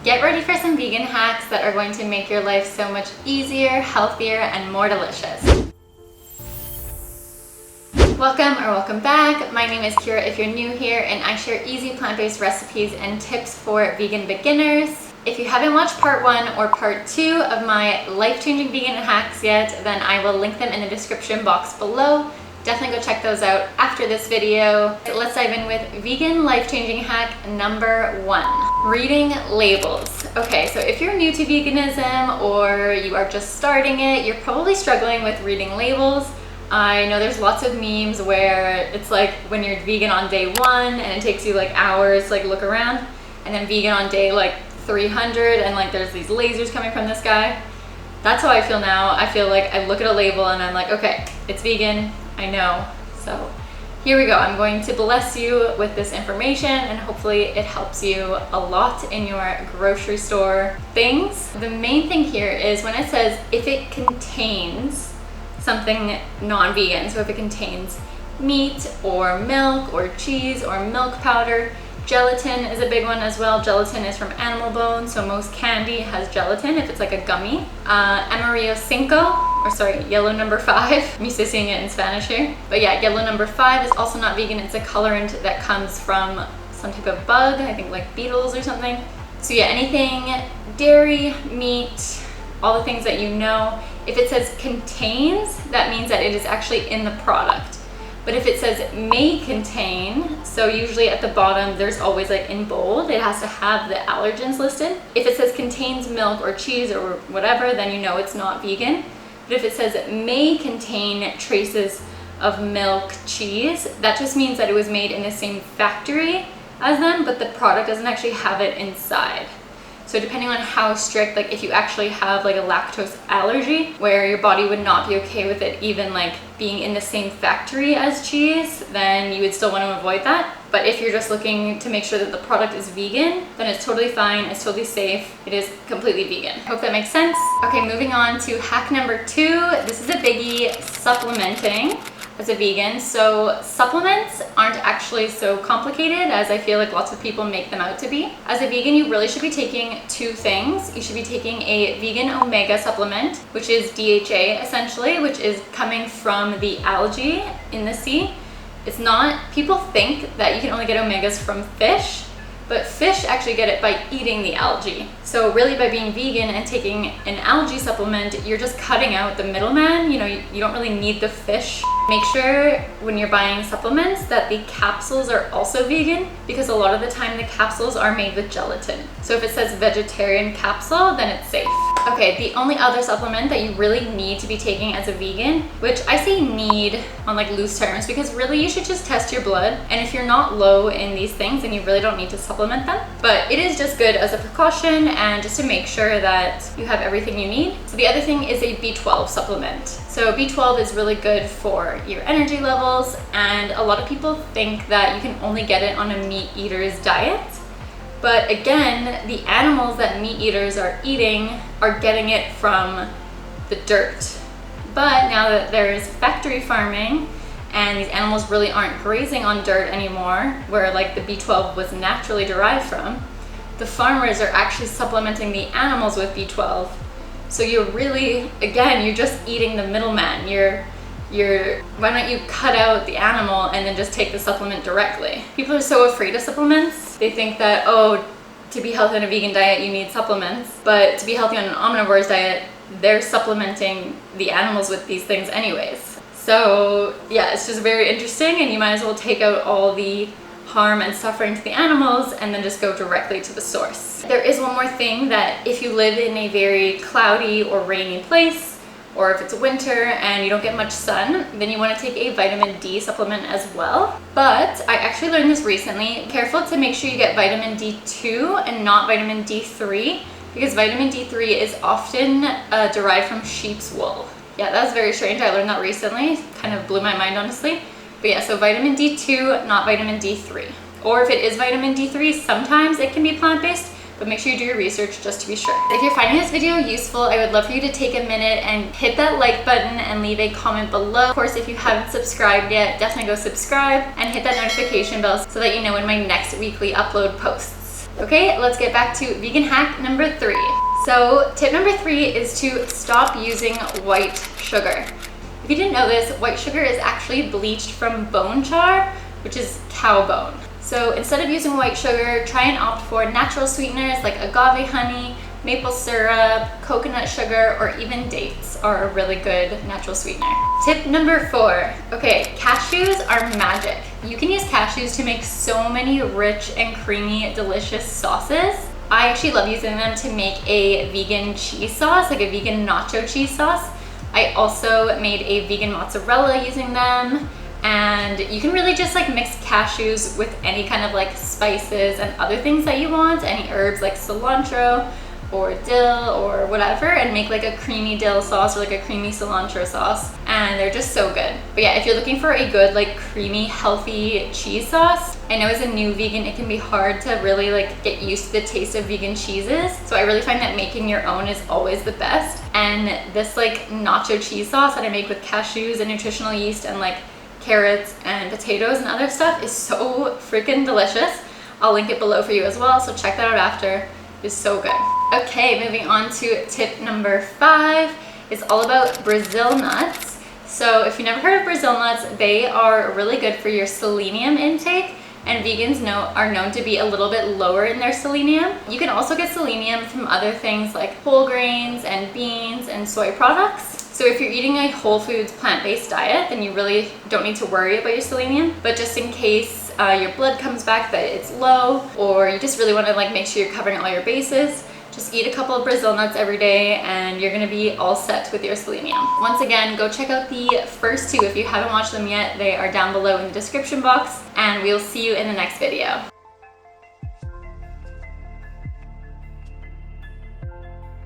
Get ready for some vegan hacks that are going to make your life so much easier, healthier, and more delicious. Welcome back. My name is Kira if you're new here, and I share easy plant-based recipes and tips for vegan beginners. If you haven't watched part 1 or part 2 of my life-changing vegan hacks yet, then I will link them in the description box below. Definitely go check those out after this video. Let's dive in with vegan life-changing hack number 1. Reading labels. Okay, so if you're new to veganism or you are just starting it, you're probably struggling with reading labels. I know there's lots of memes where it's like when you're vegan on day 1 and it takes you like hours to like look around, and then vegan on day like 300 and like there's these lasers coming from the sky. That's how I feel now. I feel like I look at a label and I'm like, okay, it's vegan, I know. So here we go. I'm going to bless you with this information and hopefully it helps you a lot in your grocery store things. The main thing here is when it says if it contains something non-vegan, so if it contains meat or milk or cheese or milk powder. Gelatin is a big one as well. Gelatin is from animal bone, so most candy has gelatin if it's like a gummy. Amarillo cinco, or sorry, yellow number 5. I'm used to seeing it in Spanish here. But yeah, yellow number 5 is also not vegan. It's a colorant that comes from some type of bug, I think like beetles or something. So yeah, anything dairy, meat, all the things that you know. If it says contains, that means that it is actually in the product. But if it says may contain, so usually at the bottom, there's always like in bold, it has to have the allergens listed. If it says contains milk or cheese or whatever, then you know it's not vegan. But if it says may contain traces of milk, cheese, that just means that it was made in the same factory as them, but the product doesn't actually have it inside. So depending on how strict, like if you actually have like a lactose allergy where your body would not be okay with it even like being in the same factory as cheese, then you would still want to avoid that. But if you're just looking to make sure that the product is vegan, then it's totally fine, it's totally safe, it is completely vegan. Hope that makes sense. Okay, moving on to hack number 2. This is a biggie, supplementing as a vegan. So supplements aren't actually so complicated as I feel like lots of people make them out to be. As a vegan, you really should be taking 2 things. You should be taking a vegan omega supplement, which is DHA essentially, which is coming from the algae in the sea. It's not, people think that you can only get omegas from fish, but fish actually get it by eating the algae. So really by being vegan and taking an algae supplement, you're just cutting out the middleman. You know, you don't really need the fish. Make sure when you're buying supplements that the capsules are also vegan, because a lot of the time the capsules are made with gelatin. So if it says vegetarian capsule, then it's safe. Okay, the only other supplement that you really need to be taking as a vegan, which I say need on like loose terms, because really you should just test your blood. And if you're not low in these things, then you really don't need to supplement them. But it is just good as a precaution and just to make sure that you have everything you need. So the other thing is a B12 supplement. So B12 is really good for your energy levels, and a lot of people think that you can only get it on a meat eater's diet. But again, the animals that meat eaters are eating are getting it from the dirt. But now that there's factory farming and these animals really aren't grazing on dirt anymore, where like the B12 was naturally derived from, the farmers are actually supplementing the animals with B12. So you're really, again, you're just eating the middleman. Why don't you cut out the animal and then just take the supplement directly? People are so afraid of supplements. They think that, oh, to be healthy on a vegan diet, you need supplements. But to be healthy on an omnivore's diet, they're supplementing the animals with these things anyways. So yeah, it's just very interesting, and you might as well take out all the harm and suffering to the animals and then just go directly to the source. There is one more thing, that if you live in a very cloudy or rainy place, or if it's winter and you don't get much sun, then you want to take a vitamin D supplement as well. But I actually learned this recently. Careful to make sure you get vitamin D2 and not vitamin D3, because vitamin D3 is often derived from sheep's wool. Yeah, that's very strange. I learned that recently. Kind of blew my mind, honestly. But yeah, so vitamin D2, not vitamin D3. Or if it is vitamin D3, sometimes it can be plant-based, but make sure you do your research just to be sure. If you're finding this video useful, I would love for you to take a minute and hit that like button and leave a comment below. Of course, if you haven't subscribed yet, definitely go subscribe and hit that notification bell so that you know when my next weekly upload posts. Okay, let's get back to vegan hack number 3. So tip number 3 is to stop using white sugar. If you didn't know this, white sugar is actually bleached from bone char, which is cow bone. So instead of using white sugar, try and opt for natural sweeteners like agave honey, maple syrup, coconut sugar, or even dates are a really good natural sweetener. Tip number 4. Okay, cashews are magic. You can use cashews to make so many rich and creamy, delicious sauces. I actually love using them to make a vegan cheese sauce, like a vegan nacho cheese sauce. I also made a vegan mozzarella using them. And you can really just like mix cashews with any kind of like spices and other things that you want, any herbs like cilantro or dill or whatever, and make like a creamy dill sauce or like a creamy cilantro sauce, and they're just so good. But yeah, if you're looking for a good like creamy healthy cheese sauce, I know as a new vegan it can be hard to really like get used to the taste of vegan cheeses, so I really find that making your own is always the best. And this like nacho cheese sauce that I make with cashews and nutritional yeast and like carrots and potatoes and other stuff is so freaking delicious. I'll link it below for you as well, so check that out after. It's so good. Okay, moving on to tip number 5. It's all about Brazil nuts. So if you've never heard of Brazil nuts, they are really good for your selenium intake, and vegans are known to be a little bit lower in their selenium. You can also get selenium from other things like whole grains and beans and soy products. So if you're eating a whole foods plant-based diet, then you really don't need to worry about your selenium. But just in case your blood comes back that it's low, or you just really want to like make sure you're covering all your bases, just eat a couple of Brazil nuts every day and you're gonna be all set with your selenium. Once again, go check out the first 2 if you haven't watched them yet. They are down below in the description box, and we'll see you in the next video.